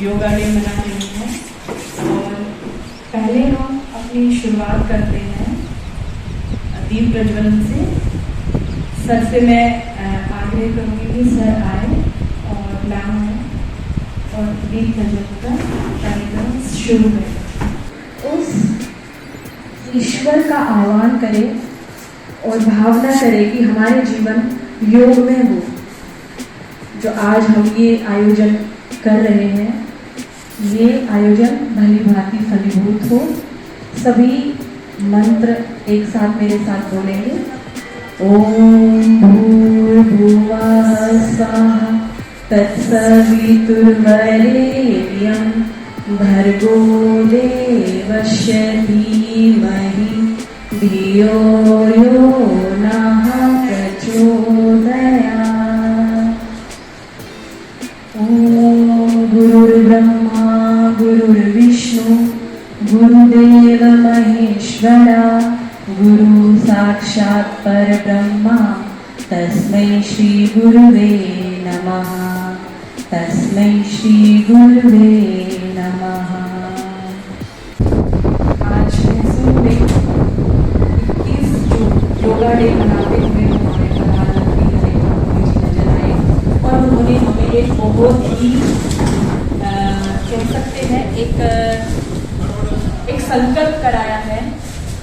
Yoga day मना रही हैं। और पहले हम अपनी शुरुआत करते हैं दीप प्रज्वलन से। सर से मैं आग्रह करूँगी कि सर आए और मैम आए और दीप प्रज्वलन का कार्यक्रम शुरू करें। उस ईश्वर का आह्वान करें और भावना करें कि हमारे जीवन योग में हो। जो आज हम ये आयोजन कर रहे हैं, ये आयोजन भली भांति फलीभूत हो। सभी मंत्र एक साथ मेरे साथ बोलेंगे। ओम भूर्भुवः स्वः तत्सवितुर्वरेण्यं भर्गो देवस्य धीमहि धियो यो नः प्रचोदयात्। ओम गुरुर्ब्रह्मा गुरुर्विष्णु गुरुदेव महेश्वरा गुरु साक्षात् परब्रह्मा तस्मै श्री गुरुवे नमः। तस्मै श्री गुरुवे नमः। आज मैसूर में 21 जून योगा डे मनाते हुए हमारे प्रधानमंत्री नरेंद्र मोदी जी नजर आए और उन्होंने हमें एक बहुत ही कह सकते हैं एक संकल्प कराया है।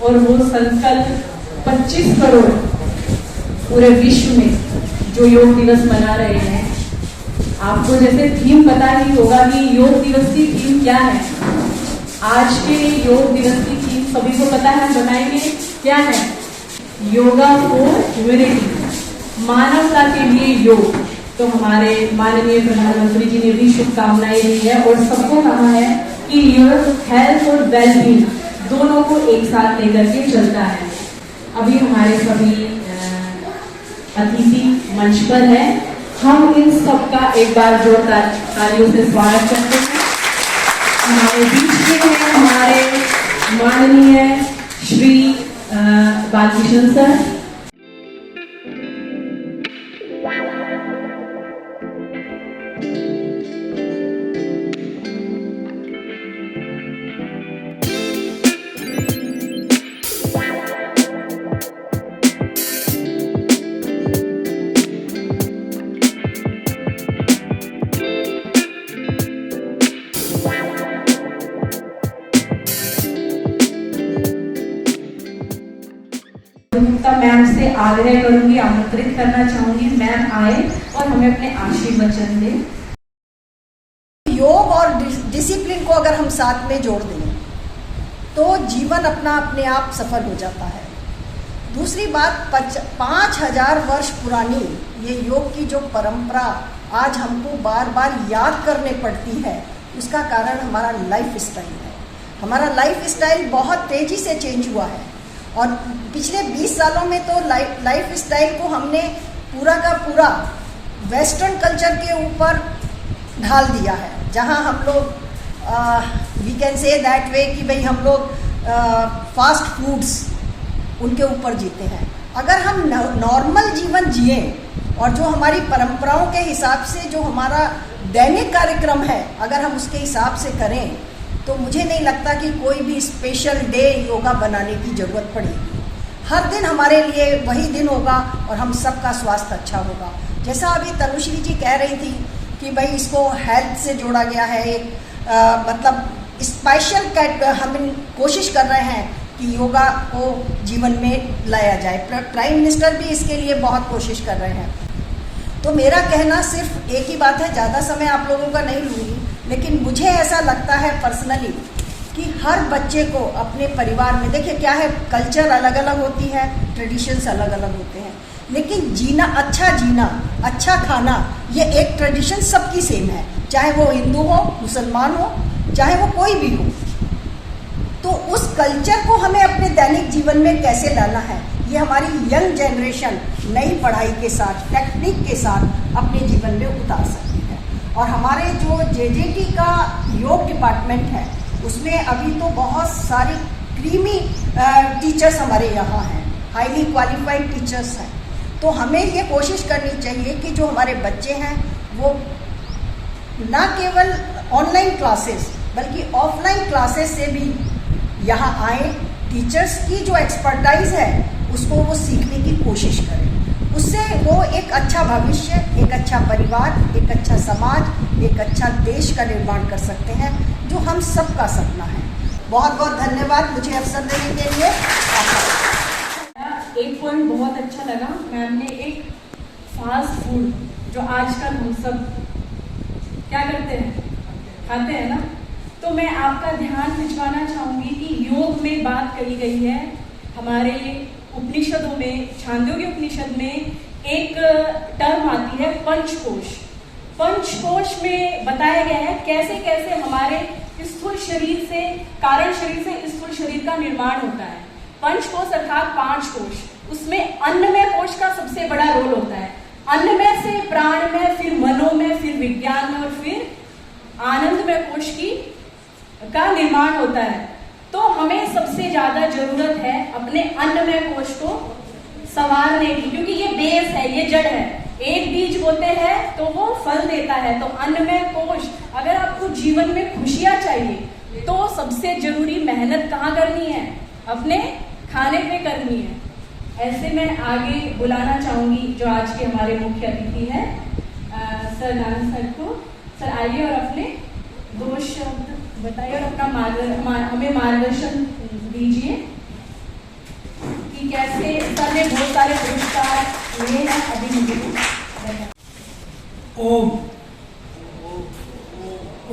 और वो संकल्प 25 करोड़ पूरे विश्व में जो योग दिवस मना रहे हैं। आपको जैसे थीम पता ही होगा कि योग दिवस की थीम क्या है। आज के योग दिवस की थीम सभी को पता है, बताएंगे क्या है। योगा फॉर ह्यूमैनिटी, मानवता के लिए योग। तो हमारे माननीय प्रधानमंत्री जी ने भी शुभकामनाएं दी है और सबको कहा है कि योर हेल्थ और वेलबींग दोनों को एक साथ लेकर के चलता है। अभी हमारे सभी अतिथि मंच पर है। हम इन सबका एक बार जोरदार तालियों से स्वागत करते हैं। हमारे बीच में है हमारे माननीय श्री बालकृष्ण सर। मैम से आग्रह करूंगी, आमंत्रित करना चाहूंगी मैम आए और हमें अपने आशीर्वचन दें। योग और डिसिप्लिन को अगर हम साथ में जोड़ दें तो जीवन अपने आप सफल हो जाता है। दूसरी बात, 5000 वर्ष पुरानी ये योग की जो परंपरा आज हमको बार बार याद करने पड़ती है, उसका कारण हमारा लाइफ स्टाइल है। हमारा लाइफ स्टाइल बहुत तेजी से चेंज हुआ है और पिछले 20 सालों में तो लाइफ स्टाइल को हमने पूरा का पूरा वेस्टर्न कल्चर के ऊपर ढाल दिया है, जहां हम लोग वी कैन से दैट वे कि भाई हम लोग फास्ट फूड्स उनके ऊपर जीते हैं। अगर हम नॉर्मल जीवन जिए और जो हमारी परंपराओं के हिसाब से जो हमारा दैनिक कार्यक्रम है, अगर हम उसके हिसाब से करें तो मुझे नहीं लगता कि कोई भी स्पेशल डे योगा बनाने की ज़रूरत पड़ेगी। हर दिन हमारे लिए वही दिन होगा और हम सबका स्वास्थ्य अच्छा होगा। जैसा अभी तनुश्री जी कह रही थी कि भाई इसको हेल्थ से जोड़ा गया है, एक मतलब स्पेशल हम कोशिश कर रहे हैं कि योगा को जीवन में लाया जाए। प्राइम मिनिस्टर भी इसके लिए बहुत कोशिश कर रहे हैं। तो मेरा कहना सिर्फ एक ही बात है, ज़्यादा समय आप लोगों का नहीं लूँगी, लेकिन मुझे ऐसा लगता है पर्सनली कि हर बच्चे को अपने परिवार में, देखिए क्या है, कल्चर अलग अलग होती है, ट्रेडिशंस अलग अलग होते हैं, लेकिन जीना, अच्छा खाना, ये एक ट्रेडिशन सबकी सेम है, चाहे वो हिंदू हो, मुसलमान हो, चाहे वो कोई भी हो। तो उस कल्चर को हमें अपने दैनिक जीवन में कैसे लाना है, ये हमारी यंग जनरेशन नई पढ़ाई के साथ, टेक्निक के साथ अपने जीवन में उतार सकती है। और हमारे जो जेजेटी का योग डिपार्टमेंट है, उसमें अभी तो बहुत सारी क्रीमी टीचर्स हमारे यहाँ हैं, हाईली क्वालिफाइड टीचर्स हैं। तो हमें ये कोशिश करनी चाहिए कि जो हमारे बच्चे हैं वो न केवल ऑनलाइन क्लासेस बल्कि ऑफलाइन क्लासेस से भी यहाँ आए, टीचर्स की जो एक्सपर्टाइज है उसको वो सीखने की कोशिश करें। उससे वो एक अच्छा भविष्य, एक अच्छा परिवार, एक अच्छा समाज, एक अच्छा देश का निर्माण कर सकते हैं, जो हम सबका सपना है। बहुत बहुत धन्यवाद मुझे अवसर देने के लिए। एक पॉइंट बहुत अच्छा लगा मैम ने, एक फास्ट फूड जो आजकल हम सब क्या करते हैं, खाते हैं ना, तो मैं आपका ध्यान खिंचवाना चाहूंगी कि योग में बात कही गई है। हमारे उपनिषदों में, छांदोग्य उपनिषद में एक टर्म आती है पंचकोश। पंचकोश में बताया गया है कैसे कैसे हमारे स्थूल शरीर से, कारण शरीर से स्थूल शरीर का निर्माण होता है। पंचकोश अर्थात 5 कोश, उसमें अन्नमय कोश का सबसे बड़ा रोल होता है। अन्नमय से प्राणमय, फिर मनोमय, फिर विज्ञान में और फिर आनंदमय कोश का निर्माण होता है। तो हमें सबसे ज्यादा जरूरत है अपने अन्नमय कोश को संवारने की, क्योंकि ये बेस है, ये जड़ है। एक बीज बोते हैं तो वो फल देता है। तो अन्नमय कोश, अगर आपको जीवन में खुशियां चाहिए तो सबसे जरूरी मेहनत कहाँ करनी है, अपने खाने पे करनी है। ऐसे मैं आगे बुलाना चाहूंगी जो आज के हमारे मुख्य अतिथि हैं, सर नानक सर को। सर आइए और अपने 2 शब्द बताइए और अपना हमें मार्गदर्शन दीजिए कि कैसे सर ने बहुत सारे पुरस्कार लिए हैं अभी मुझे। ओम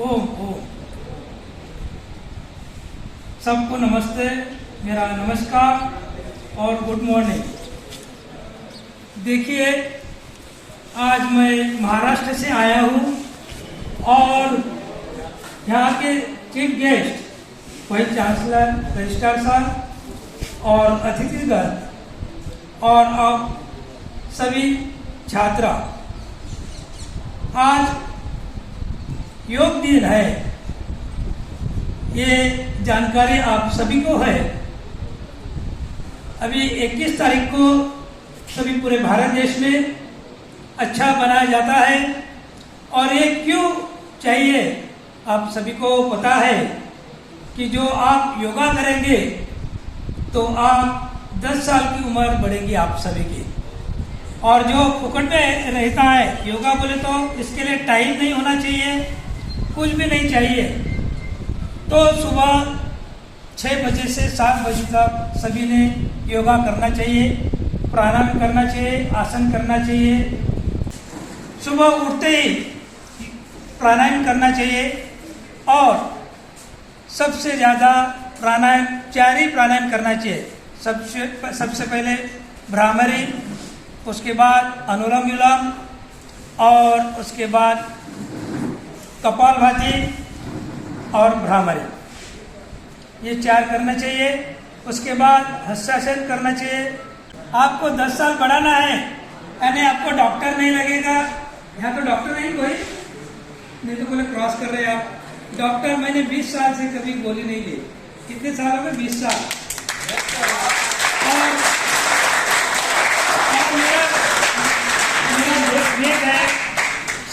ओम ओम। सबको नमस्ते, मेरा नमस्कार और गुड मॉर्निंग। देखिए, आज मैं महाराष्ट्र से आया हूँ और यहाँ के chief guest vice chancellor, registrar साहब और अतिथिगण और अब सभी छात्रा, आज योग दिन है, ये जानकारी आप सभी को है। अभी 21 तारीख को सभी पूरे भारत देश में अच्छा बनाया जाता है और ये क्यों चाहिए आप सभी को पता है कि जो आप योगा करेंगे तो आप 10 साल की उम्र बढ़ेगी आप सभी की। और जो फुकट में रहता है योगा बोले तो इसके लिए टाइम नहीं होना चाहिए, कुछ भी नहीं चाहिए। तो सुबह 6 बजे से 7 बजे तक सभी ने योगा करना चाहिए, प्राणायाम करना चाहिए, आसन करना चाहिए। सुबह उठते ही प्राणायाम करना चाहिए और सबसे ज़्यादा प्राणायाम 4 ही प्राणायाम करना चाहिए। सबसे पहले भ्रामरी, उसके बाद अनुलोम विलोम और उसके बाद कपालभाति और भ्रामरी, ये 4 करना चाहिए। उसके बाद हस्तासन करना चाहिए। आपको 10 साल बढ़ाना है, यानी आपको डॉक्टर नहीं लगेगा। यहाँ तो डॉक्टर नहीं कोई, नहीं तो बोले क्रॉस कर रहे हैं आप। डॉक्टर मैंने 20 साल से कभी गोली नहीं ली। कितने साल हो गए? 20 साल। और मेरा वेट है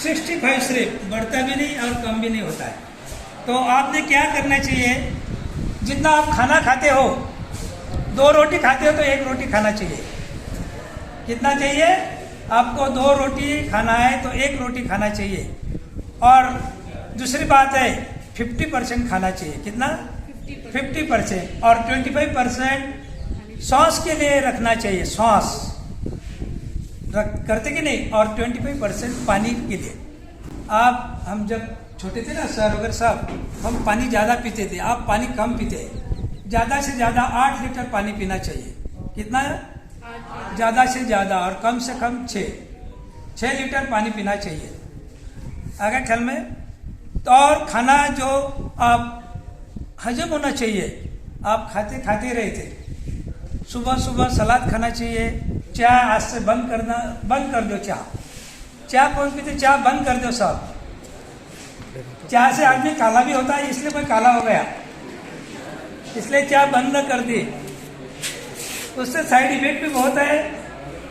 65 सिर्फ, बढ़ता भी नहीं और कम भी नहीं होता है। तो आपने क्या करना चाहिए, जितना आप खाना खाते हो, 2 रोटी खाते हो तो 1 रोटी खाना चाहिए। कितना चाहिए आपको? 2 रोटी खाना है तो 1 रोटी खाना चाहिए। और दूसरी बात है 50% खाना चाहिए। कितना? 50%। और 25% सांस के लिए रखना चाहिए, सांस करते कि नहीं। और 25% पानी के लिए। हम जब छोटे थे ना सर वगैरह साहब, हम पानी ज़्यादा पीते थे, आप पानी कम पीते। ज़्यादा से ज़्यादा 8 लीटर पानी पीना चाहिए। कितना? ज़्यादा से ज़्यादा और कम से कम 6 लीटर पानी पीना चाहिए। आगे ख्याल में। तो और खाना जो आप हजम होना चाहिए, आप खाते खाते रहे थे। सुबह सुबह सलाद खाना चाहिए। चाय आज से बंद कर दो। चाय कौन पीते? चाय बंद कर दो सब। चाय से आदमी काला भी होता है, इसलिए कोई काला हो गया, इसलिए चाय बंद कर दी। उससे साइड इफेक्ट भी बहुत है।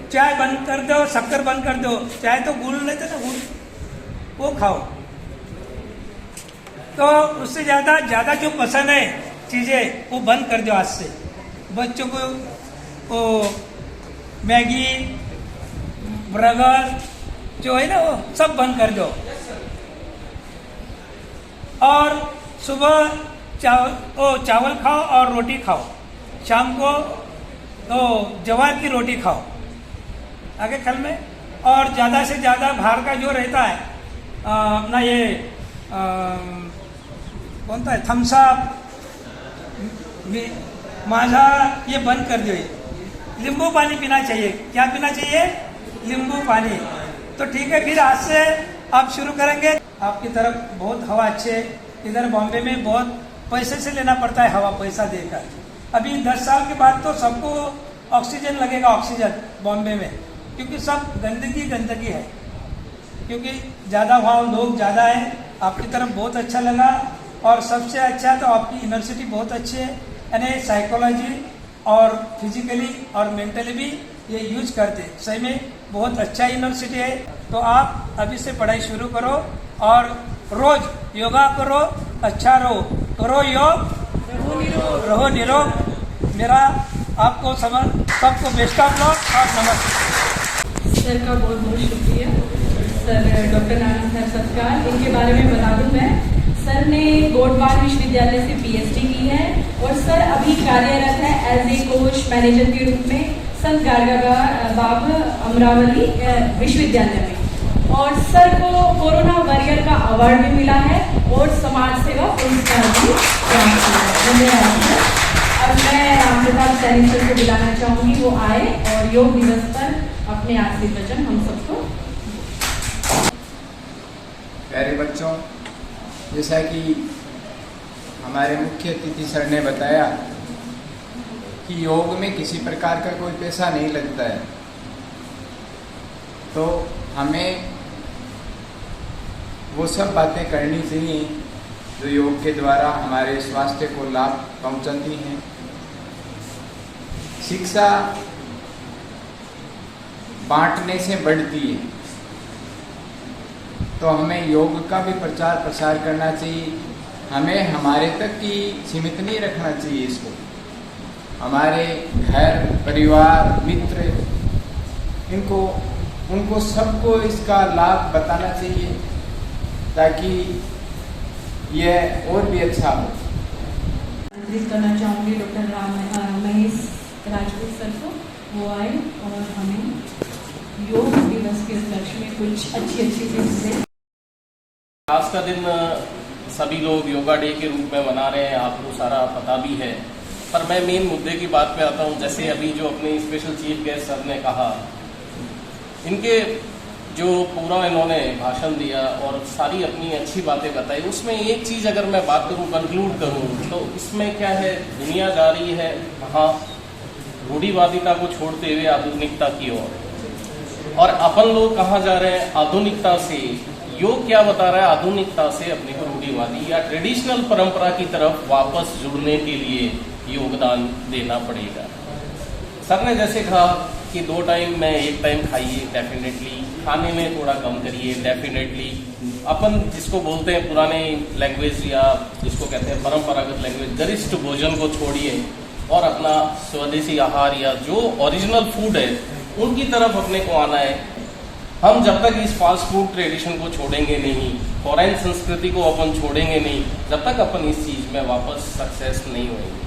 चाय बंद कर दो, शक्कर बंद कर दो। चाय तो गुड़ लेते ना, गुड़ वो खाओ। तो उससे ज़्यादा जो पसंद है चीज़ें वो बंद कर दो आज से। बच्चों को वो मैगी, बर्गर जो है ना वो सब बंद कर दो। और सुबह चावल खाओ और रोटी खाओ, शाम को तो जवार की रोटी खाओ आगे कल में। और ज़्यादा से ज़्यादा बाहर का जो रहता है अपना ये कौन सा है, थम्स अप, माजा, ये बंद कर दो। नींबू पानी पीना चाहिए। क्या पीना चाहिए? नींबू पानी। तो ठीक है, फिर आज से आप शुरू करेंगे। आपकी तरफ बहुत हवा अच्छे, इधर बॉम्बे में बहुत पैसे से लेना पड़ता है हवा, पैसा देकर। अभी 10 साल के बाद तो सबको ऑक्सीजन लगेगा, ऑक्सीजन बॉम्बे में, क्योंकि सब गंदगी है, क्योंकि ज़्यादा वहाँ लोग ज़्यादा है। आपकी तरफ बहुत अच्छा लगा। और सबसे अच्छा तो आपकी यूनिवर्सिटी बहुत अच्छी है, यानी साइकोलॉजी और फिजिकली और मेंटली भी ये यूज करते, सही में बहुत अच्छा यूनिवर्सिटी है। तो आप अभी से पढ़ाई शुरू करो और रोज योगा करो, अच्छा रहो, करो योग, रहो निरोग। मेरा आपको सबको बेस्ट ऑफ लक और नमस्ते। सर का बहुत बहुत शुक्रिया। सर डॉक्टर नारायण सर सत्कार, इनके बारे में बता दूं मैं, सर ने गोडवाल विश्वविद्यालय से पीएचडी की है और सर अभी कार्यरत है एज ए कोच मैनेजर के रूप में संत गाडगेबाब अमरावती विश्वविद्यालय में। और सर को कोरोना वॉरियर का अवार्ड भी मिला है और समाज सेवा पुरस्कार भी प्राप्त हुआ है। धन्यवाद सर। अब मैं रामप्रताप सैनी सर को बुलाना चाहूंगी, वो आए और योग दिवस पर अपने आखिरी वचन हम सबको। प्यारे बच्चों, जैसा कि हमारे मुख्य अतिथि सर ने बताया कि योग में किसी प्रकार का कोई पैसा नहीं लगता है, तो हमें वो सब बातें करनी चाहिए जो योग के द्वारा हमारे स्वास्थ्य को लाभ पहुंचाती हैं। शिक्षा बांटने से बढ़ती है, तो हमें योग का भी प्रचार प्रसार करना चाहिए। हमें हमारे तक ही सीमित नहीं रखना चाहिए इसको, हमारे घर परिवार मित्र उनको सबको इसका लाभ बताना चाहिए, ताकि यह और भी अच्छा हो। अनुरोध करना चाहूँगी डॉक्टर महेश राजपूत सर को, वो आए और हमें योग दिवस के उपलक्ष्य में कुछ अच्छी टिप्स दें। आज का दिन सभी लोग योगा डे के रूप में मना रहे हैं, आपको सारा पता भी है। पर मैं मेन मुद्दे की बात पे आता हूँ। जैसे अभी जो अपने स्पेशल चीफ गेस्ट सर ने कहा, इनके जो पूरा इन्होंने भाषण दिया और सारी अपनी अच्छी बातें बताई, उसमें एक चीज़ अगर मैं बात करूँ, कंक्लूड करूँ, तो इसमें क्या है, दुनिया जा रही है हाँ रूढ़िवादिता को छोड़ते हुए आधुनिकता की ओर, और अपन लोग कहाँ जा रहे हैं, आधुनिकता से। योग क्या बता रहा है, आधुनिकता से अपने को रूढ़िवादी या ट्रेडिशनल परंपरा की तरफ वापस जुड़ने के लिए योगदान देना पड़ेगा। सर ने जैसे कहा कि 2 टाइम में 1 टाइम खाइए, डेफिनेटली खाने में थोड़ा कम करिए, डेफिनेटली अपन जिसको बोलते हैं पुराने लैंग्वेज या जिसको कहते हैं परंपरागत लैंग्वेज, गरिष्ठ भोजन को छोड़िए और अपना स्वदेशी आहार या जो ओरिजिनल फूड है उनकी तरफ अपने को आना है। हम जब तक इस फास्ट फूड ट्रेडिशन को छोड़ेंगे नहीं, फॉरेन संस्कृति को अपन छोड़ेंगे नहीं, जब तक अपन इस चीज़ में वापस सक्सेस नहीं होंगे।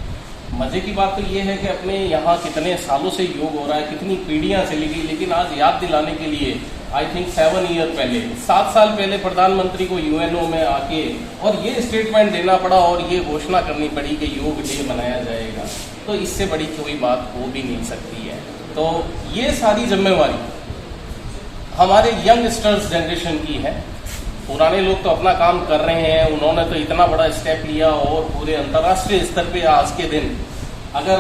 मजे की बात तो ये है कि अपने यहाँ कितने सालों से योग हो रहा है, कितनी पीढ़ियाँ चली गई, लेकिन आज याद दिलाने के लिए आई थिंक 7 ईयर पहले, 7 साल पहले प्रधानमंत्री को यूएनओ में आके और ये स्टेटमेंट देना पड़ा और ये घोषणा करनी पड़ी कि योग डे मनाया जाएगा। तो इससे बड़ी कोई बात हो भी नहीं सकती है। तो ये सारी जिम्मेवारी हमारे यंगस्टर्स जनरेशन की है। पुराने लोग तो अपना काम कर रहे हैं, उन्होंने तो इतना बड़ा स्टेप लिया और पूरे अंतर्राष्ट्रीय स्तर पे आज के दिन अगर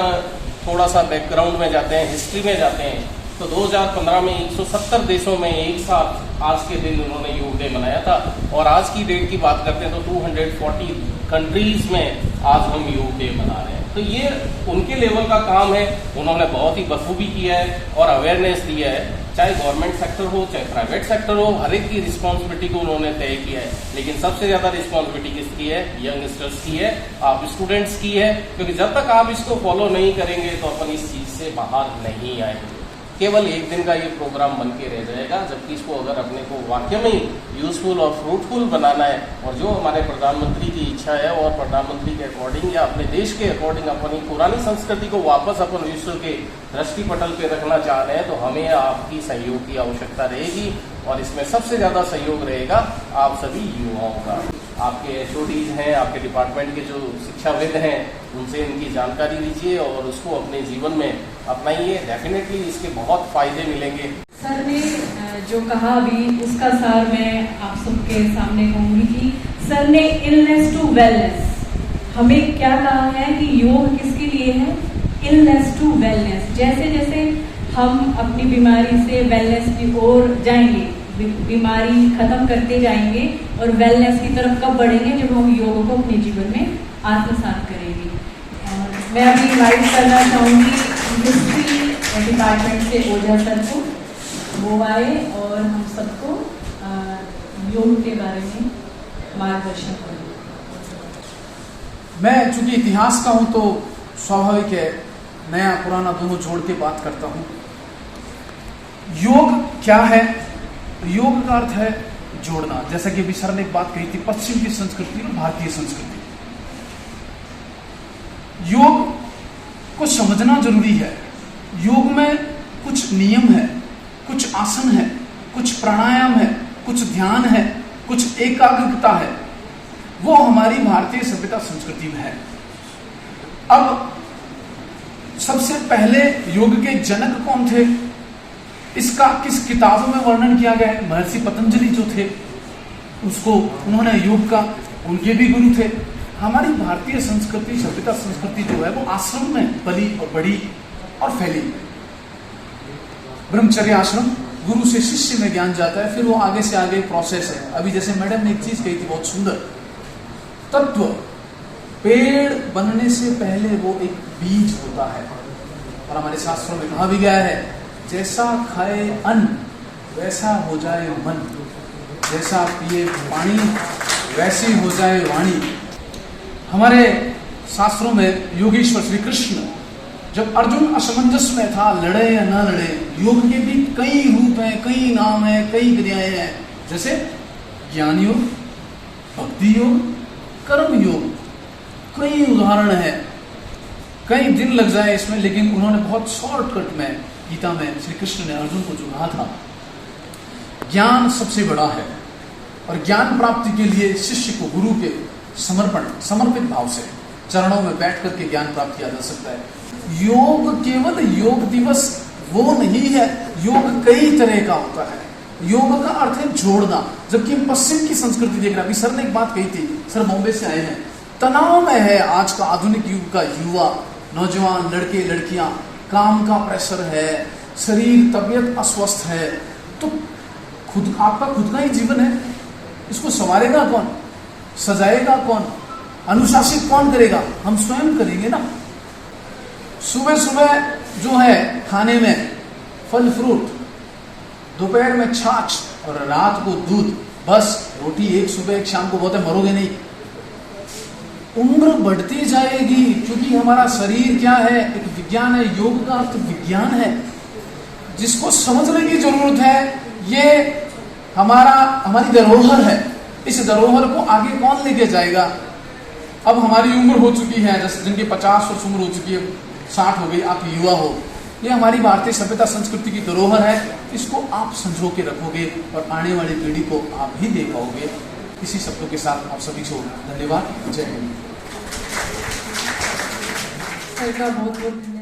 थोड़ा सा बैकग्राउंड में जाते हैं, हिस्ट्री में जाते हैं, तो 2015 में 170 देशों में एक साथ आज के दिन उन्होंने योग डे मनाया था। और आज की डेट की बात करते हैं तो 240 कंट्रीज में आज हम योग डे मना रहे हैं। तो ये उनके लेवल का काम है, उन्होंने बहुत ही बखूबी किया है और अवेयरनेस दिया है। चाहे गवर्नमेंट सेक्टर हो चाहे प्राइवेट सेक्टर हो, हर एक की रिस्पॉन्सिबिलिटी को उन्होंने तय किया है। लेकिन सबसे ज्यादा रिस्पॉन्सिबिलिटी किसकी है? यंगस्टर्स की है, आप स्टूडेंट्स की है, क्योंकि जब तक आप इसको फॉलो नहीं करेंगे तो अपन इस चीज से बाहर नहीं आएंगे। केवल एक दिन का ये प्रोग्राम बन के रह जाएगा, जबकि इसको अगर अपने को वाकई में यूजफुल और फ्रूटफुल बनाना है, और जो हमारे प्रधानमंत्री की इच्छा है और प्रधानमंत्री के अकॉर्डिंग या अपने देश के अकॉर्डिंग अपनी पुरानी संस्कृति को वापस अपन विश्व के दृष्टिपटल पे रखना चाह रहे हैं, तो हमें आपकी सहयोग की आवश्यकता रहेगी। और इसमें सबसे ज्यादा सहयोग रहेगा आप सभी युवाओं का। आपके एचओडीज हैं, आपके डिपार्टमेंट के जो शिक्षाविद हैं, उनसे इनकी जानकारी लीजिए और उसको अपने जीवन में अपनाइए। डेफिनेटली इसके बहुत फायदे मिलेंगे। सर ने जो कहा अभी उसका सार मैं आप सबके सामने कहूंगी कि सर ने इलनेस टू वेलनेस, हमें क्या कहा है कि योग किसके लिए है? Illness to wellness. जैसे जैसे हम अपनी बीमारी से वेलनेस की ओर जाएंगे, बीमारी खत्म करते जाएंगे और वेलनेस की तरफ कब बढ़ेंगे? जब हम योग को अपने जीवन में आत्मसात करेंगे। और मैं अभी इनवाइट करना चाहूंगी हिस्ट्री डिपार्टमेंट से ओझा सर को, वो आए और हम सबको योग के बारे में मार्गदर्शन करें। मैं चूंकि इतिहास का हूं तो स्वाभाविक है नया पुराना दोनों जोड़ के बात करता हूं। योग क्या है? योग का अर्थ है जोड़ना। जैसा कि अभी सर ने एक बात कही थी, पश्चिम की संस्कृति और भारतीय संस्कृति। योग को समझना जरूरी है। योग में कुछ नियम है, कुछ आसन है, कुछ प्राणायाम है, कुछ ध्यान है, कुछ एकाग्रता है, वो हमारी भारतीय सभ्यता संस्कृति में है। अब सबसे पहले योग के जनक कौन थे? इसका किस किताबों में वर्णन किया गया है? महर्षि पतंजलि जो थे, उसको उन्होंने योग का, उनके भी गुरु थे। हमारी भारतीय संस्कृति सभ्यता संस्कृति जो है वो आश्रम में पली और बड़ी और फैली। ब्रह्मचर्य आश्रम, गुरु से शिष्य में ज्ञान जाता है, फिर वो आगे से आगे प्रोसेस है। अभी जैसे मैडम ने एक चीज कही थी बहुत सुंदर, तत्व पेड़ बनने से पहले वो एक बीज होता है। और हमारे शास्त्रों में कहा भी गया है, जैसा खाए अन्न वैसा हो जाए मन, जैसा पिए पानी वैसी हो जाए वाणी। हमारे शास्त्रों में योगेश्वर श्री कृष्ण जब अर्जुन असमंजस में था, लड़े या न लड़े, योग के भी कई रूप हैं, कई नाम हैं, कई क्रियाएं हैं। जैसे ज्ञान योग, भक्ति योग, कर्म योग, कई उदाहरण है। कई दिन लग जाए इसमें, लेकिन उन्होंने बहुत शॉर्टकट में गीता में श्री कृष्ण ने अर्जुन को जो कहा था, ज्ञान सबसे बड़ा है और ज्ञान प्राप्ति के लिए शिष्य को गुरु के समर्पित भाव से चरणों में बैठ करके ज्ञान प्राप्त किया जा सकता है। योग केवल योग दिवस वो नहीं है, योग कई तरह का होता है। योग का अर्थ है जोड़ना। जबकि हम पश्चिम की संस्कृति देख रहे हैं, अभी सर ने एक बात कही थी, सर बॉम्बे से आए हैं, तनाव में है आज का आधुनिक युग का युवा, नौजवान लड़के लड़कियां, काम का प्रेशर है, शरीर तबीयत अस्वस्थ है, तो खुद आपका खुद का ही जीवन है, इसको संवारेगा कौन, सजाएगा कौन, अनुशासित कौन करेगा? हम स्वयं करेंगे ना। सुबह सुबह जो है खाने में फल फ्रूट, दोपहर में छाछ और रात को दूध, बस रोटी एक सुबह एक शाम को बहुत है, मरोगे नहीं। उम्र बढ़ती जाएगी क्योंकि हमारा शरीर क्या है, एक विज्ञान है। योग का अर्थ विज्ञान है जिसको समझने की जरूरत है। ये हमारी धरोहर है। इस धरोहर को आगे कौन लेके जाएगा? अब हमारी उम्र हो चुकी है, जैसे जिनकी 50 वर्ष उम्र हो चुकी है, 60 हो गई, आप युवा हो, ये हमारी भारतीय सभ्यता संस्कृति की धरोहर है। इसको आप संजो के रखोगे और आने वाली पीढ़ी को आप ही दे पाओगे। इसी शब्दों के साथ आप सभी को धन्यवाद। जय हिंद। सर का बहुत बहुत